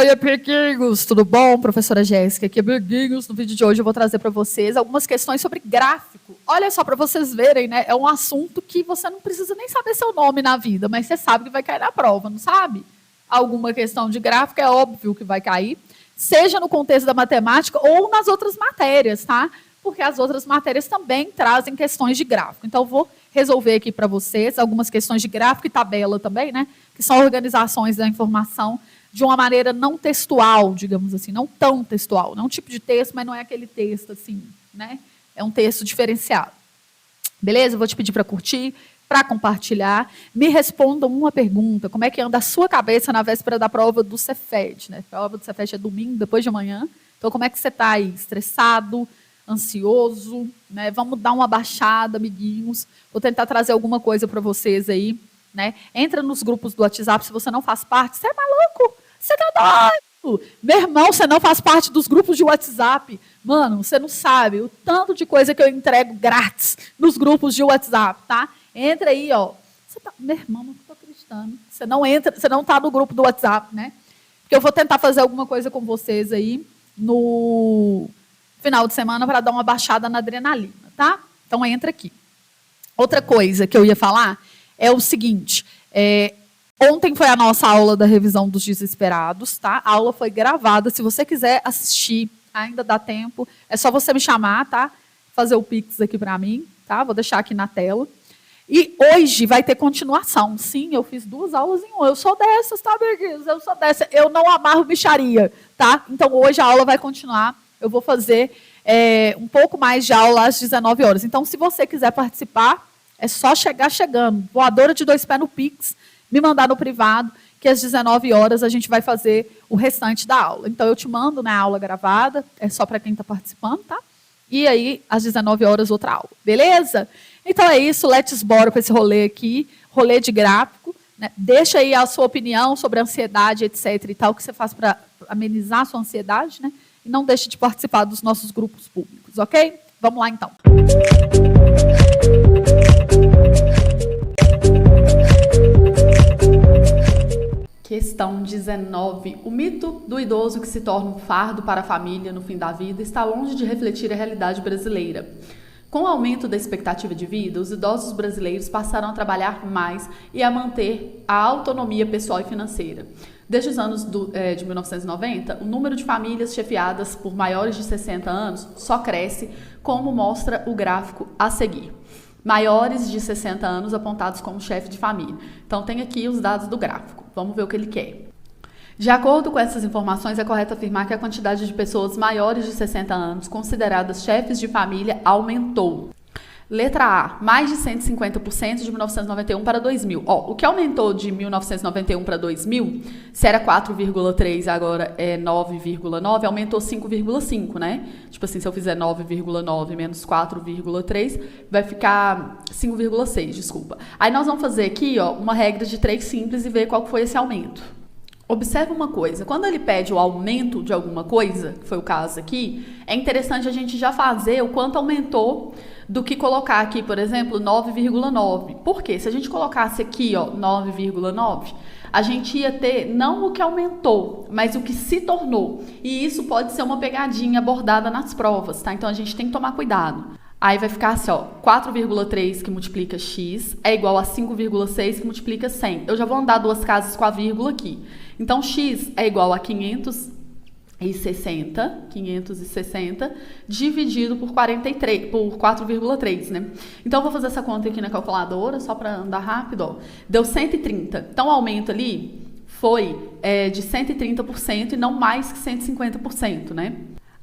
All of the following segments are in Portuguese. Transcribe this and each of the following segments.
Oi, amiguinhos, tudo bom? Professora Jéssica aqui, amiguinhos. No vídeo de hoje eu vou trazer para vocês algumas questões sobre gráfico. Olha só, para vocês verem, né? É um assunto que você não precisa nem saber seu nome na vida, mas você sabe que vai cair na prova, não sabe? Alguma questão de gráfico é óbvio que vai cair, seja no contexto da matemática ou nas outras matérias, tá? Porque as outras matérias também trazem questões de gráfico. Então, eu vou resolver aqui para vocês algumas questões de gráfico e tabela também, né? Que são organizações da informação de uma maneira não textual, digamos assim, não tão textual. Não é um tipo de texto, mas não é aquele texto assim, né? É um texto diferenciado. Beleza? Eu vou te pedir para curtir, para compartilhar. Me respondam uma pergunta: como é que anda a sua cabeça na véspera da prova do Cefet, né? A prova do Cefet é domingo, depois de amanhã. Então, como é que você está aí? Estressado? Ansioso? Né? Vamos dar uma baixada, amiguinhos. Vou tentar trazer alguma coisa para vocês aí. Né? Entra nos grupos do WhatsApp, se você não faz parte. Você é maluco? Você tá doido? Meu irmão, você não faz parte dos grupos de WhatsApp. Mano, você não sabe o tanto de coisa que eu entrego grátis nos grupos de WhatsApp, tá? Entra aí, ó. Você tá... Meu irmão, não estou acreditando. Você não entra, você não está no grupo do WhatsApp, né? Porque eu vou tentar fazer alguma coisa com vocês aí no final de semana para dar uma baixada na adrenalina, tá? Então entra aqui. Outra coisa que eu ia falar é o seguinte, ontem foi a nossa aula da revisão dos desesperados, tá? A aula foi gravada, se você quiser assistir, ainda dá tempo, é só você me chamar, tá? Fazer o Pix aqui para mim, tá? Vou deixar aqui na tela. E hoje vai ter continuação. Sim, eu fiz 2 aulas em 1. Eu sou dessas, tá, amiguinhos? Eu sou dessa. Eu não amarro mixaria, tá? Então, hoje a aula vai continuar. Eu vou fazer um pouco mais de aula às 19 horas. Então, se você quiser participar, é só chegar chegando. Voadora de 2 pés no Pix, me mandar no privado, que às 19 horas a gente vai fazer o restante da aula. Então, eu te mando na aula gravada, é só para quem está participando, tá? E aí, às 19 horas, outra aula. Beleza? Então, é isso. Let's bora com esse rolê aqui, rolê de gráfico. Né? Deixa aí a sua opinião sobre a ansiedade, etc. e tal, que você faz para amenizar a sua ansiedade, né? E não deixe de participar dos nossos grupos públicos, ok? Vamos lá, então. Questão 19. O mito do idoso que se torna um fardo para a família no fim da vida está longe de refletir a realidade brasileira. Com o aumento da expectativa de vida, os idosos brasileiros passaram a trabalhar mais e a manter a autonomia pessoal e financeira. Desde os anos de 1990, o número de famílias chefiadas por maiores de 60 anos só cresce, como mostra o gráfico a seguir. Maiores de 60 anos apontados como chefe de família. Então, tem aqui os dados do gráfico. Vamos ver o que ele quer. De acordo com essas informações, é correto afirmar que a quantidade de pessoas maiores de 60 anos consideradas chefes de família aumentou. Letra A, mais de 150% de 1991 para 2000. Ó, o que aumentou de 1991 para 2000, se era 4,3, agora é 9,9, aumentou 5,5, né? Tipo assim, se eu fizer 9,9 menos 4,3, vai ficar 5,6, desculpa. Aí nós vamos fazer aqui, ó, uma regra de 3 simples e ver qual foi esse aumento. Observe uma coisa, quando ele pede o aumento de alguma coisa, que foi o caso aqui, é interessante a gente já fazer o quanto aumentou do que colocar aqui, por exemplo, 9,9. Por quê? Se a gente colocasse aqui, ó, 9,9, a gente ia ter não o que aumentou, mas o que se tornou. E isso pode ser uma pegadinha abordada nas provas, tá? Então a gente tem que tomar cuidado. Aí vai ficar assim, ó, 4,3 que multiplica x é igual a 5,6 que multiplica 100. Eu já vou andar 2 casas com a vírgula aqui. Então, x é igual a 560 dividido por 4,3, né? Então, eu vou fazer essa conta aqui na calculadora, só para andar rápido, ó. Deu 130. Então, o aumento ali foi de 130% e não mais que 150%, né?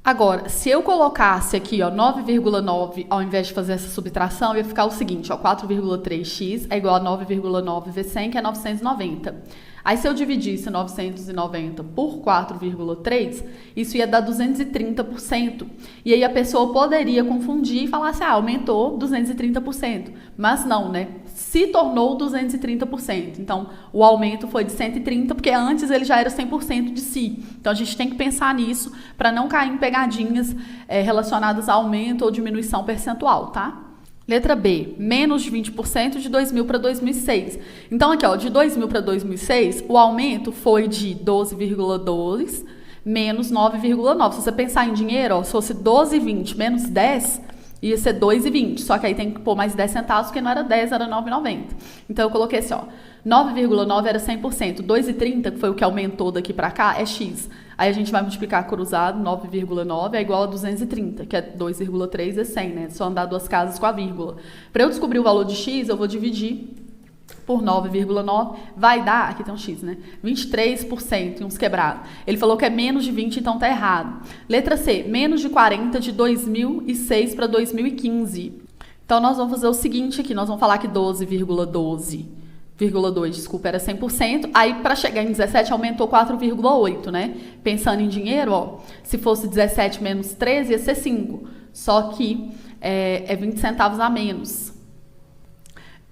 Agora, se eu colocasse aqui, ó, 9,9 ao invés de fazer essa subtração, ia ficar o seguinte, ó, 4,3x é igual a 9,9 vezes 100, que é 990. Aí, se eu dividisse 990 por 4,3, isso ia dar 230%. E aí a pessoa poderia confundir e falar assim, aumentou 230%. Mas não, né? Se tornou 230%. Então, o aumento foi de 130%, porque antes ele já era 100% de si. Então, a gente tem que pensar nisso para não cair em pegadinhas relacionadas a aumento ou diminuição percentual, tá? Letra B, menos de 20% de 2000 para 2006. Então, aqui, ó, de 2000 para 2006, o aumento foi de 12,2 menos 9,9. Se você pensar em dinheiro, ó, se fosse 12,20 menos 10, ia ser 2,20. Só que aí tem que pôr mais 10 centavos, porque não era 10, era 9,90. Então, eu coloquei assim, ó, 9,9 era 100%. 2,30, que foi o que aumentou daqui para cá, é X. Aí a gente vai multiplicar cruzado, 9,9 é igual a 230, que é 2,3 é 100, né? Só andar duas casas com a vírgula. Para eu descobrir o valor de X, eu vou dividir por 9,9, vai dar, aqui tem um X, né? 23% e uns quebrados. Ele falou que é menos de 20, então tá errado. Letra C, menos de 40 de 2006 para 2015. Então nós vamos fazer o seguinte aqui, nós vamos falar que 12,2, desculpa, era 100%, aí para chegar em 17 aumentou 4,8, né? Pensando em dinheiro, ó, se fosse 17 menos 13 ia ser 5, só que é 20 centavos a menos.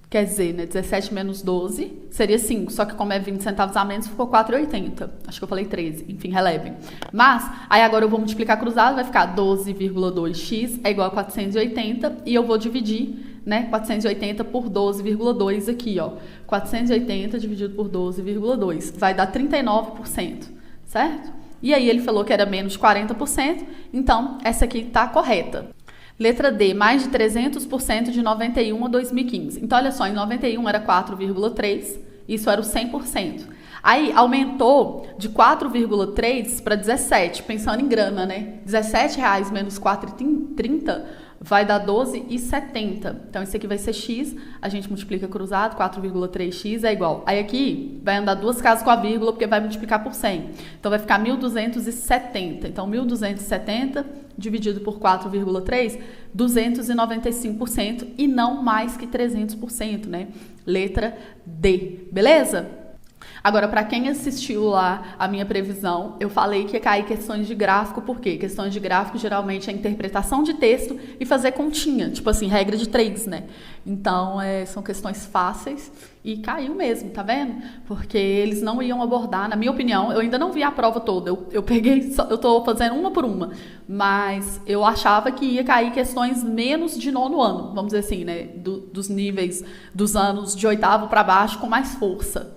Quer dizer, né, 17 menos 12 seria 5, só que como é 20 centavos a menos, ficou 4,80. Acho que eu falei 13, enfim, relevem. Mas, aí agora eu vou multiplicar cruzado, vai ficar 12,2x é igual a 480, e eu vou dividir, né, 480 por 12,2 aqui, ó. 480 dividido por 12,2, vai dar 39%, certo? E aí ele falou que era menos de 40%, então essa aqui está correta. Letra D, mais de 300% de 91 a 2015. Então, olha só, em 91 era 4,3, isso era o 100%. Aí, aumentou de 4,3 para 17, pensando em grana, né? R$17 menos 4,30 vai dar 12,70. Então, isso aqui vai ser X, a gente multiplica cruzado, 4,3x é igual. Aí aqui vai andar duas casas com a vírgula, porque vai multiplicar por 100. Então, vai ficar 1.270. Então, 1.270 dividido por 4,3, 295% e não mais que 300%, né? Letra D, beleza? Agora, para quem assistiu lá a minha previsão, eu falei que ia cair questões de gráfico, por quê? Questões de gráfico geralmente é interpretação de texto e fazer continha, tipo assim, regra de 3, né? Então, são questões fáceis e caiu mesmo, tá vendo? Porque eles não iam abordar, na minha opinião, eu ainda não vi a prova toda, eu tô fazendo uma por uma, mas eu achava que ia cair questões menos de 9º ano, vamos dizer assim, né? Dos níveis dos anos de 8º para baixo com mais força.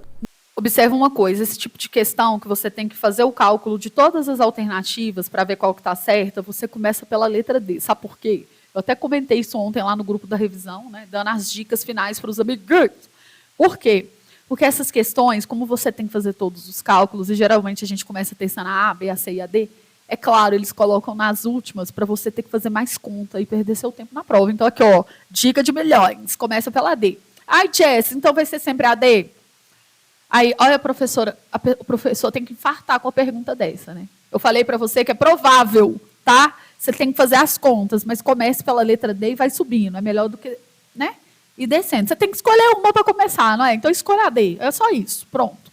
Observa uma coisa, esse tipo de questão que você tem que fazer o cálculo de todas as alternativas para ver qual que está certa, você começa pela letra D. Sabe por quê? Eu até comentei isso ontem lá no grupo da revisão, né, dando as dicas finais para os amigos. Por quê? Porque essas questões, como você tem que fazer todos os cálculos, e geralmente a gente começa testando a A, B, a C e a D, é claro, eles colocam nas últimas para você ter que fazer mais conta e perder seu tempo na prova. Então aqui, ó, dica de milhões, começa pela D. Ai, Jess, então vai ser sempre a D? Aí, olha, professora, o professor tem que infartar com a pergunta dessa, né? Eu falei para você que é provável, tá? Você tem que fazer as contas, mas comece pela letra D e vai subindo. É melhor do que, né? E descendo. Você tem que escolher uma para começar, não é? Então, escolha a D. É só isso. Pronto.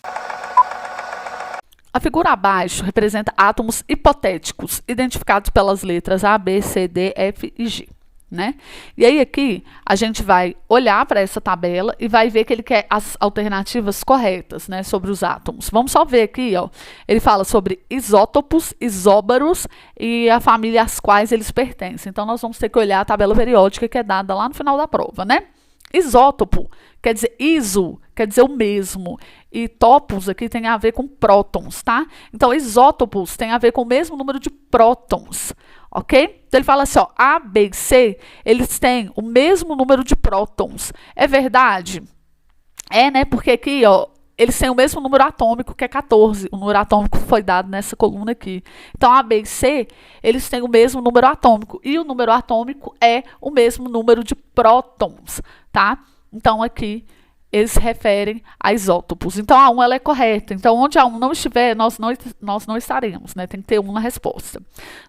A figura abaixo representa átomos hipotéticos, identificados pelas letras A, B, C, D, F e G. Né? E aí aqui a gente vai olhar para essa tabela e vai ver que ele quer as alternativas corretas, né, sobre os átomos. Vamos só ver aqui, ó. Ele fala sobre isótopos, isóbaros e a família às quais eles pertencem. Então nós vamos ter que olhar a tabela periódica que é dada lá no final da prova, né? Isótopo quer dizer iso, quer dizer o mesmo. E topos aqui tem a ver com prótons, tá? Então isótopos tem a ver com o mesmo número de prótons. Ok? Então ele fala assim, ó, A, B e C, eles têm o mesmo número de prótons. É verdade? É, né? Porque aqui, ó, eles têm o mesmo número atômico, que é 14. O número atômico foi dado nessa coluna aqui. Então, A, B e C, eles têm o mesmo número atômico. E o número atômico é o mesmo número de prótons, tá? Então, aqui eles se referem a isótopos. Então, a 1 ela é correta. Então, onde a 1 não estiver, nós não estaremos, né? Tem que ter 1 na resposta.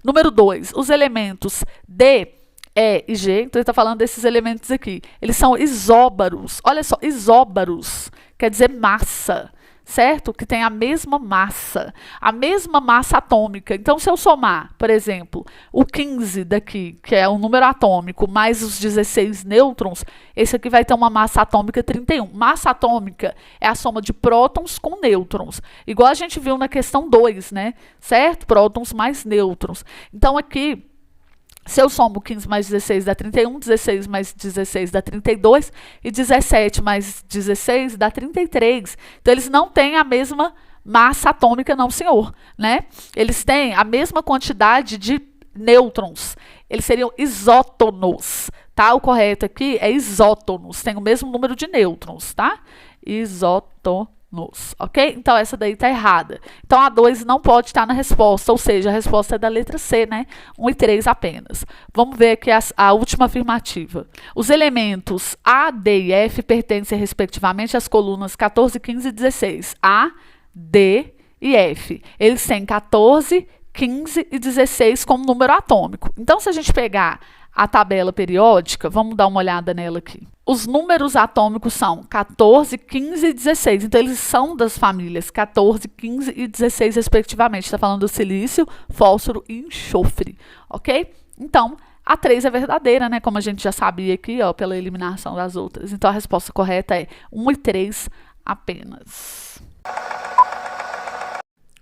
Número 2, os elementos D, E e G. Então, ele está falando desses elementos aqui. Eles são isóbaros. Olha só, isóbaros quer dizer massa, certo? Que tem a mesma massa atômica. Então, se eu somar, por exemplo, o 15 daqui, que é o número atômico, mais os 16 nêutrons, esse aqui vai ter uma massa atômica 31. Massa atômica é a soma de prótons com nêutrons, igual a gente viu na questão 2, né? Certo? Prótons mais nêutrons. Então, aqui, Se eu somo 15 mais 16 dá 31, 16 mais 16 dá 32 e 17 mais 16 dá 33. Então, eles não têm a mesma massa atômica, não, senhor, né? Eles têm a mesma quantidade de nêutrons. Eles seriam isótonos, tá? O correto aqui é isótonos, tem o mesmo número de nêutrons, tá? Isótonos. Ok? Então, essa daí está errada. Então, a 2 não pode estar na resposta, ou seja, a resposta é da letra C, né? 1 e 3 apenas. Vamos ver aqui a última afirmativa. Os elementos A, D e F pertencem, respectivamente, às colunas 14, 15 e 16. A, D e F. Eles têm 14, 15 e 16 como número atômico. Então, se a gente pegar a tabela periódica, vamos dar uma olhada nela aqui. Os números atômicos são 14, 15 e 16. Então, eles são das famílias 14, 15 e 16, respectivamente. Está falando do silício, fósforo e enxofre. Ok? Então, a 3 é verdadeira, né? Como a gente já sabia aqui, ó, pela eliminação das outras. Então, a resposta correta é 1 e 3 apenas.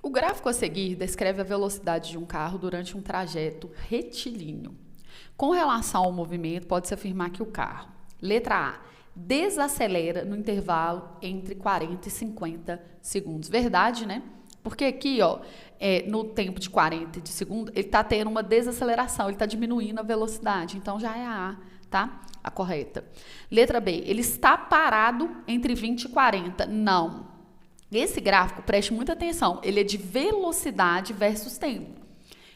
O gráfico a seguir descreve a velocidade de um carro durante um trajeto retilíneo. Com relação ao movimento, pode-se afirmar que o carro, letra A, desacelera no intervalo entre 40 e 50 segundos. Verdade, né? Porque aqui, ó, no tempo de 40 de segundo, ele está tendo uma desaceleração, ele está diminuindo a velocidade. Então, já é a A, tá? A correta. Letra B, ele está parado entre 20 e 40. Não. Esse gráfico, preste muita atenção, ele é de velocidade versus tempo.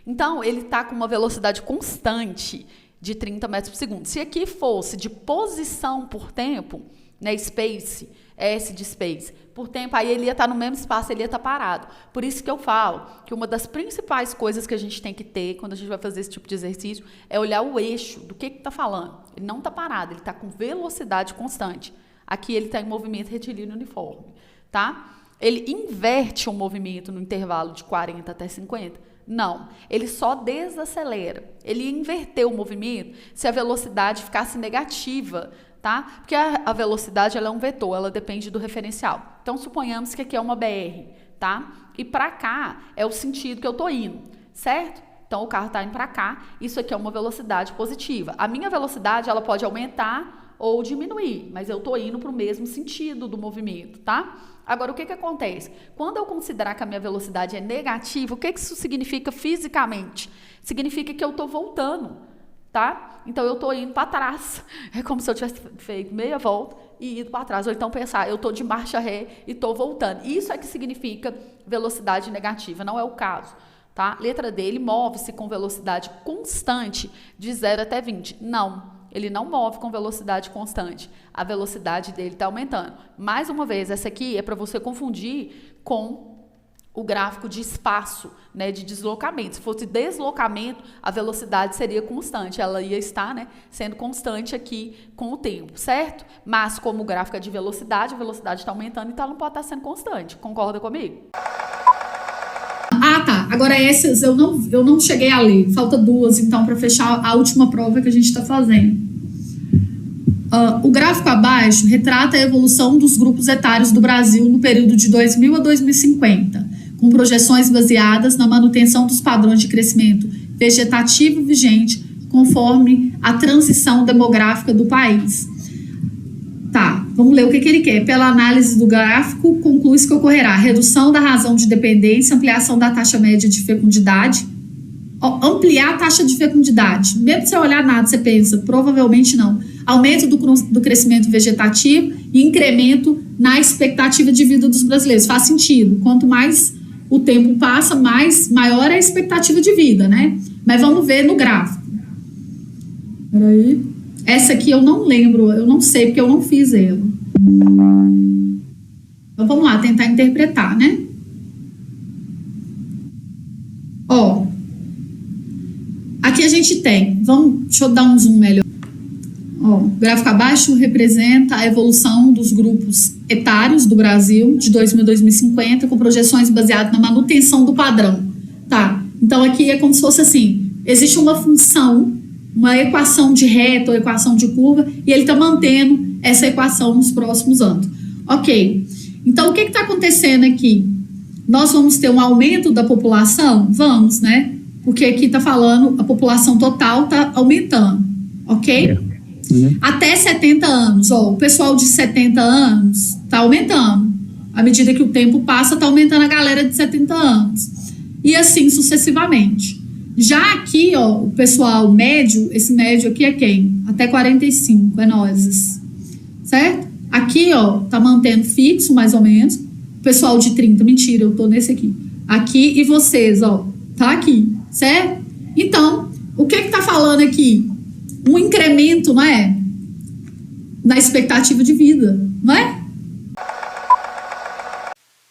Então, ele está com uma velocidade constante de 30 metros por segundo. Se aqui fosse de posição por tempo, né, space, S de space, por tempo, aí ele ia estar no mesmo espaço, ele ia estar parado. Por isso que eu falo que uma das principais coisas que a gente tem que ter quando a gente vai fazer esse tipo de exercício é olhar o eixo, do que está falando. Ele não está parado, ele está com velocidade constante. Aqui ele está em movimento retilíneo uniforme, tá? Ele inverte o movimento no intervalo de 40 até 50? Não, ele só desacelera. Ele inverteu o movimento se a velocidade ficasse negativa, tá? Porque a velocidade ela é um vetor, ela depende do referencial. Então, suponhamos que aqui é uma BR, tá? E para cá é o sentido que eu estou indo, certo? Então, o carro está indo para cá, isso aqui é uma velocidade positiva. A minha velocidade ela pode aumentar ou diminuir, mas eu estou indo para o mesmo sentido do movimento, tá? Agora, o que acontece? Quando eu considerar que a minha velocidade é negativa, o que isso significa fisicamente? Significa que eu estou voltando, tá? Então, eu estou indo para trás. É como se eu tivesse feito meia volta e ido para trás. Ou então pensar, eu estou de marcha ré e estou voltando. Isso é que significa velocidade negativa, não é o caso, tá? Letra D, ele move-se com velocidade constante de 0 até 20. Não. Ele não move com velocidade constante. A velocidade dele está aumentando. Mais uma vez, essa aqui é para você confundir com o gráfico de espaço, né, de deslocamento. Se fosse deslocamento, a velocidade seria constante. Ela ia estar, né, sendo constante aqui com o tempo, certo? Mas como o gráfico é de velocidade, a velocidade está aumentando, então ela não pode estar sendo constante. Concorda comigo? Ah, tá. Agora essas eu não cheguei a ler. Falta 2, então, para fechar a última prova que a gente está fazendo. O gráfico abaixo retrata a evolução dos grupos etários do Brasil no período de 2000 a 2050, com projeções baseadas na manutenção dos padrões de crescimento vegetativo vigente conforme a transição demográfica do país. Tá, vamos ler o que ele quer. Pela análise do gráfico, conclui-se que ocorrerá redução da razão de dependência, ampliação da taxa média de fecundidade. Ampliar a taxa de fecundidade. Mesmo se você olhar nada, você pensa, provavelmente não. Aumento do crescimento vegetativo e incremento na expectativa de vida dos brasileiros. Faz sentido. Quanto mais o tempo passa, maior é a expectativa de vida, né? Mas vamos ver no gráfico. Peraí. Essa aqui eu não lembro, eu não sei, porque eu não fiz ela. Então, vamos lá, tentar interpretar, né? Ó. Aqui a gente tem, deixa eu dar um zoom melhor. Ó, o gráfico abaixo representa a evolução dos grupos etários do Brasil de 2000 a 2050, com projeções baseadas na manutenção do padrão. Tá, então aqui é como se fosse assim, existe uma função, uma equação de reta ou equação de curva, e ele está mantendo essa equação nos próximos anos. Ok, então o que está acontecendo aqui? Nós vamos ter um aumento da população? Vamos, né? porque aqui está falando a população total está aumentando, ok? Até 70 anos, ó, o pessoal de 70 anos está aumentando. À medida que o tempo passa, está aumentando a galera de 70 anos. E assim sucessivamente. Já aqui, ó, o pessoal médio, esse médio aqui é quem? Até 45, é nós. Certo? Aqui, ó, tá mantendo fixo, mais ou menos. O pessoal de 30, mentira, eu tô nesse aqui. Aqui e vocês, ó, tá aqui, certo? Então, o que tá falando aqui? Um incremento, não é? Na expectativa de vida, não é?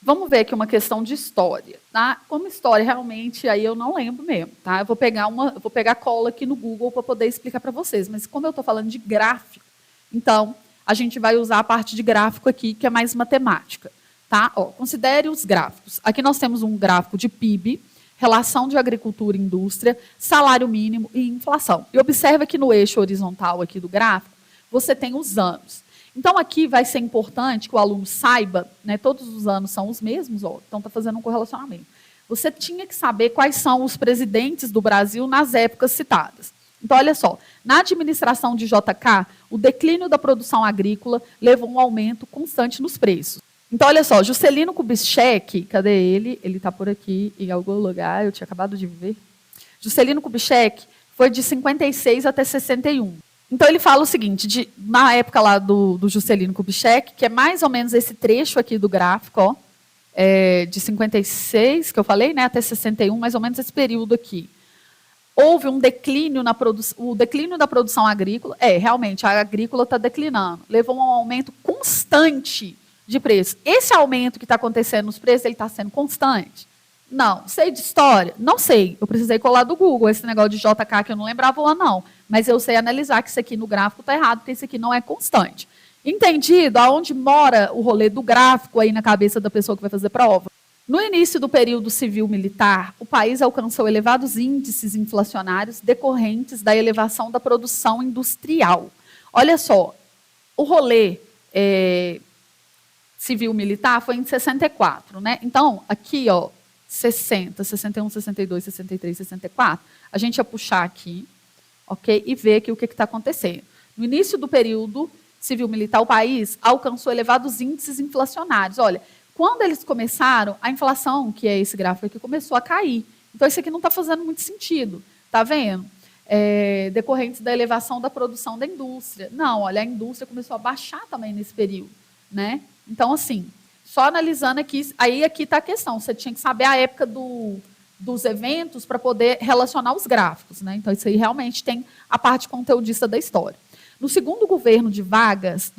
Vamos ver aqui uma questão de história, tá? Como história, realmente, aí eu não lembro mesmo, tá? Eu vou pegar cola aqui no Google para poder explicar para vocês, mas como eu tô falando de gráfico, então, a gente vai usar a parte de gráfico aqui, que é mais matemática, tá? Ó, considere os gráficos. Aqui nós temos um gráfico de PIB, relação de agricultura e indústria, salário mínimo e inflação. E observa que no eixo horizontal aqui do gráfico, você tem os anos. Então, aqui vai ser importante que o aluno saiba, né, todos os anos são os mesmos, ó, então está fazendo um correlacionamento. Você tinha que saber quais são os presidentes do Brasil nas épocas citadas. Então, olha só, na administração de JK, o declínio da produção agrícola levou a um aumento constante nos preços. Então, olha só, Juscelino Kubitschek, cadê ele? Ele está por aqui, em algum lugar, eu tinha acabado de ver. Juscelino Kubitschek foi de 56 até 61. Então, ele fala o seguinte, na época lá do Juscelino Kubitschek, que é mais ou menos esse trecho aqui do gráfico, ó, de 56, que eu falei, né, até 61, mais ou menos esse período aqui. Houve um declínio o declínio da produção agrícola, realmente, a agrícola está declinando, levou a um aumento constante de preço. Esse aumento que está acontecendo nos preços, ele está sendo constante? Não. Sei de história? Não sei. Eu precisei colar do Google esse negócio de JK que eu não lembrava lá, não. Mas eu sei analisar que isso aqui no gráfico está errado, porque isso aqui não é constante. Entendido aonde mora o rolê do gráfico aí na cabeça da pessoa que vai fazer prova? No início do período civil-militar, o país alcançou elevados índices inflacionários decorrentes da elevação da produção industrial. Olha só, o rolê civil-militar foi em 64, né? Então, aqui, ó, 60, 61, 62, 63, 64, a gente ia puxar aqui, ok? E ver aqui o que está acontecendo. No início do período civil-militar, o país alcançou elevados índices inflacionários. Olha, quando eles começaram, a inflação, que é esse gráfico aqui, começou a cair. Então, isso aqui não está fazendo muito sentido, tá vendo? Decorrentes da elevação da produção da indústria. Não, olha, a indústria começou a baixar também nesse período, né? Então, assim, só analisando aqui, aí aqui está a questão, você tinha que saber a época dos eventos para poder relacionar os gráficos, né? Então, isso aí realmente tem a parte conteudista da história. No segundo governo de Vargas,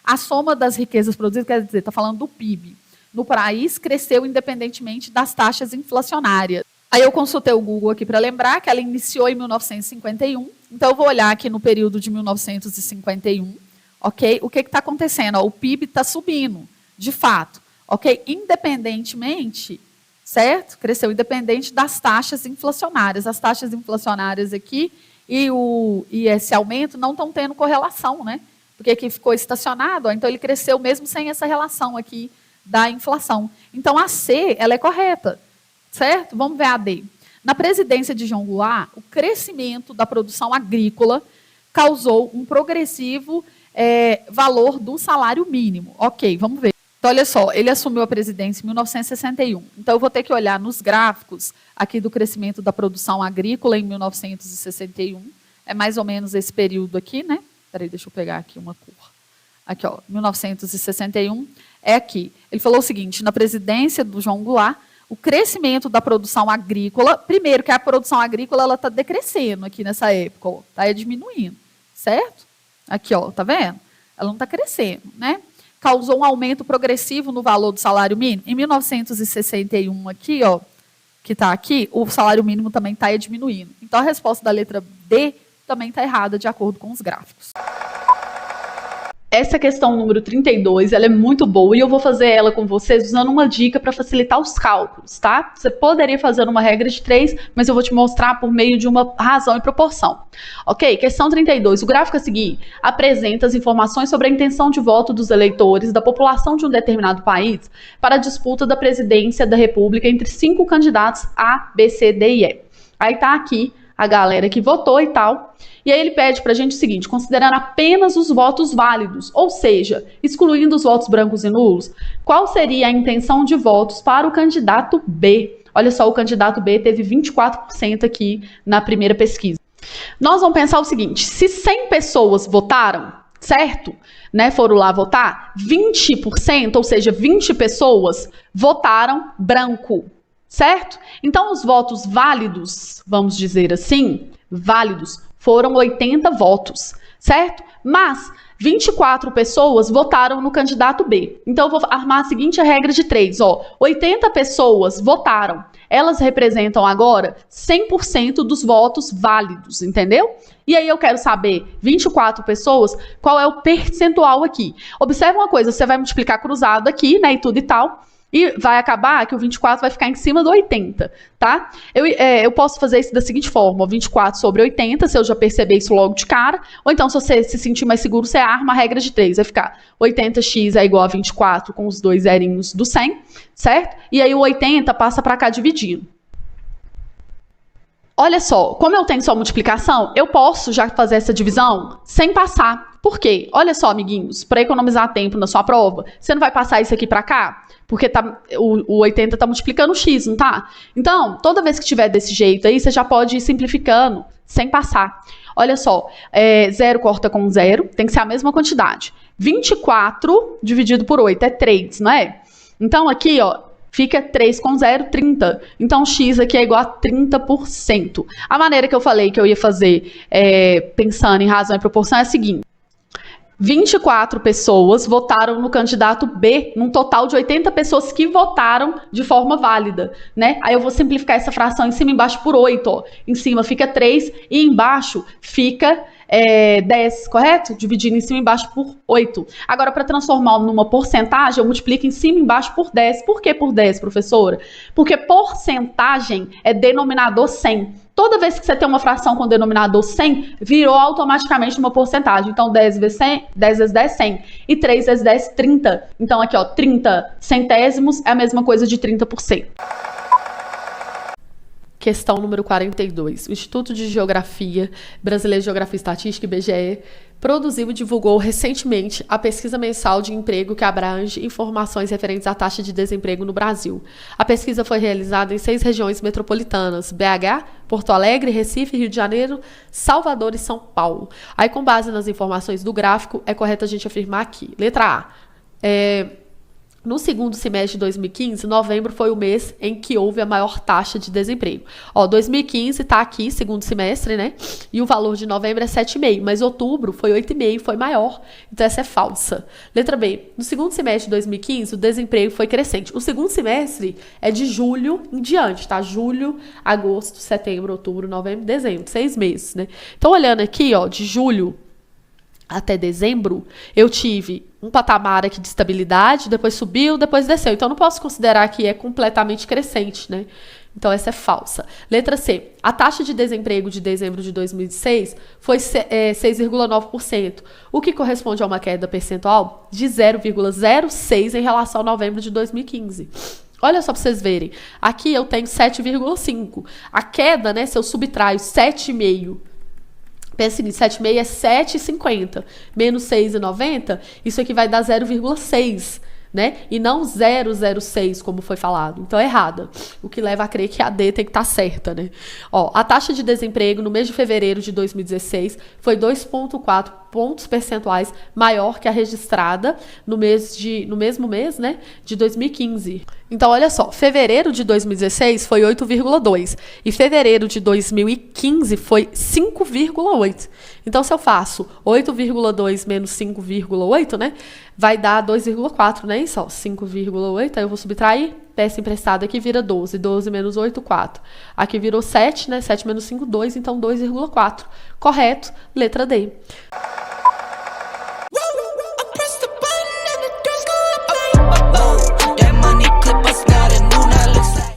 a soma das riquezas produzidas, quer dizer, está falando do PIB, no país cresceu independentemente das taxas inflacionárias. Aí eu consultei o Google aqui para lembrar que ela iniciou em 1951, então eu vou olhar aqui no período de 1951, ok? O que está acontecendo? Ó, o PIB está subindo, de fato, ok? Independentemente, certo? Cresceu independente das taxas inflacionárias. As taxas inflacionárias aqui e esse aumento não estão tendo correlação, né? Porque aqui ficou estacionado, ó, então ele cresceu mesmo sem essa relação aqui da inflação. Então, a C, ela é correta, certo? Vamos ver a D. Na presidência de João Goulart, o crescimento da produção agrícola causou um progressivo valor do salário mínimo. Ok, vamos ver. Então, olha só, ele assumiu a presidência em 1961. Então, eu vou ter que olhar nos gráficos aqui do crescimento da produção agrícola em 1961. É mais ou menos esse período aqui, né? Peraí, deixa eu pegar aqui uma cor. Aqui, ó, 1961, é aqui. Ele falou o seguinte, na presidência do João Goulart, o crescimento da produção agrícola, primeiro que a produção agrícola ela está decrescendo aqui nessa época, está diminuindo, certo? Aqui, ó, tá vendo? Ela não está crescendo, né? Causou um aumento progressivo no valor do salário mínimo. Em 1961, aqui, ó, que está aqui, o salário mínimo também está diminuindo. Então, a resposta da letra D também está errada, de acordo com os gráficos. Essa questão número 32, ela é muito boa e eu vou fazer ela com vocês usando uma dica para facilitar os cálculos, tá? Você poderia fazer uma regra de 3, mas eu vou te mostrar por meio de uma razão e proporção. Ok? Questão 32. O gráfico a seguir apresenta as informações sobre a intenção de voto dos eleitores da população de um determinado país para a disputa da presidência da República entre 5 candidatos A, B, C, D e E. Aí tá aqui a galera que votou e tal. E aí ele pede pra gente o seguinte, considerando apenas os votos válidos, ou seja, excluindo os votos brancos e nulos, qual seria a intenção de votos para o candidato B? Olha só, o candidato B teve 24% aqui na primeira pesquisa. Nós vamos pensar o seguinte, se 100 pessoas votaram, certo? Né, foram lá votar, 20%, ou seja, 20 pessoas votaram branco, certo? Então, os votos válidos, vamos dizer assim, válidos, foram 80 votos, certo? Mas 24 pessoas votaram no candidato B. Então, eu vou armar a seguinte regra de 3, ó. 80 pessoas votaram. Elas representam agora 100% dos votos válidos, entendeu? E aí eu quero saber, 24 pessoas, qual é o percentual aqui? Observa uma coisa, você vai multiplicar cruzado aqui, né, e tudo e tal, e vai acabar que o 24 vai ficar em cima do 80, tá? Eu posso fazer isso da seguinte forma, 24 sobre 80, se eu já perceber isso logo de cara, ou então se você se sentir mais seguro, você arma a regra de 3, vai ficar 80x é igual a 24 com os dois zerinhos do 100, certo? E aí o 80 passa para cá dividindo. Olha só, como eu tenho só multiplicação, eu posso já fazer essa divisão sem passar. Por quê? Olha só, amiguinhos, para economizar tempo na sua prova, você não vai passar isso aqui para cá? Porque o 80 está multiplicando o x, não tá? Então, toda vez que tiver desse jeito aí, você já pode ir simplificando sem passar. Olha só, 0 corta com 0, tem que ser a mesma quantidade. 24 dividido por 8 é 3, não é? Então, aqui, ó, fica 3 com 0, 30. Então, x aqui é igual a 30%. A maneira que eu falei que eu ia fazer pensando em razão e proporção é a seguinte. 24 pessoas votaram no candidato B, num total de 80 pessoas que votaram de forma válida, né? Aí eu vou simplificar essa fração em cima e embaixo por 8, ó. Em cima fica 3 e embaixo fica 10, correto? Dividindo em cima e embaixo por 8. Agora, para transformar numa porcentagem, eu multiplico em cima e embaixo por 10. Por que por 10, professora? Porque porcentagem é denominador 100. Toda vez que você tem uma fração com denominador 100, virou automaticamente uma porcentagem. Então, 10 vezes 100, 10 vezes 10, 100. E 3 vezes 10, 30. Então, aqui, ó, 30 centésimos é a mesma coisa de 30%. Questão número 42. O Instituto de Geografia Brasileiro de Geografia e Estatística, IBGE, produziu e divulgou recentemente a pesquisa mensal de emprego que abrange informações referentes à taxa de desemprego no Brasil. A pesquisa foi realizada em 6 regiões metropolitanas: BH, Porto Alegre, Recife, Rio de Janeiro, Salvador e São Paulo. Aí, com base nas informações do gráfico, é correto a gente afirmar aqui. Letra A. No segundo semestre de 2015, novembro foi o mês em que houve a maior taxa de desemprego. Ó, 2015 está aqui, segundo semestre, né? E o valor de novembro é 7,5, mas outubro foi 8,5, foi maior. Então essa é falsa. Letra B. No segundo semestre de 2015, o desemprego foi crescente. O segundo semestre é de julho em diante, tá? Julho, agosto, setembro, outubro, novembro, dezembro, 6 meses, né? Então, olhando aqui, ó, de julho até dezembro, eu tive um patamar aqui de estabilidade, depois subiu, depois desceu. Então, não posso considerar que é completamente crescente, né? Então, essa é falsa. Letra C. A taxa de desemprego de dezembro de 2006 foi 6,9%, o que corresponde a uma queda percentual de 0,06 em relação a novembro de 2015. Olha só para vocês verem. Aqui eu tenho 7,5. A queda, né, se eu subtraio 7,5, pensa seguinte, 7,5 é 7,50, menos 6,90, isso aqui vai dar 0,6, né? E não 0,06, como foi falado. Então é errada. O que leva a crer que a D tem que estar certa, né? Ó, a taxa de desemprego no mês de fevereiro de 2016 foi 2,4 pontos percentuais maior que a registrada no mesmo mês, né, de 2015. Então, olha só, fevereiro de 2016 foi 8,2 e fevereiro de 2015 foi 5,8. Então, se eu faço 8,2 menos 5,8, né, vai dar 2,4, né, isso, ó, 5,8, aí eu vou subtrair, peça emprestada aqui vira 12, 12 menos 8, 4. Aqui virou 7, né, 7 menos 5, 2, então 2,4. Correto, letra D.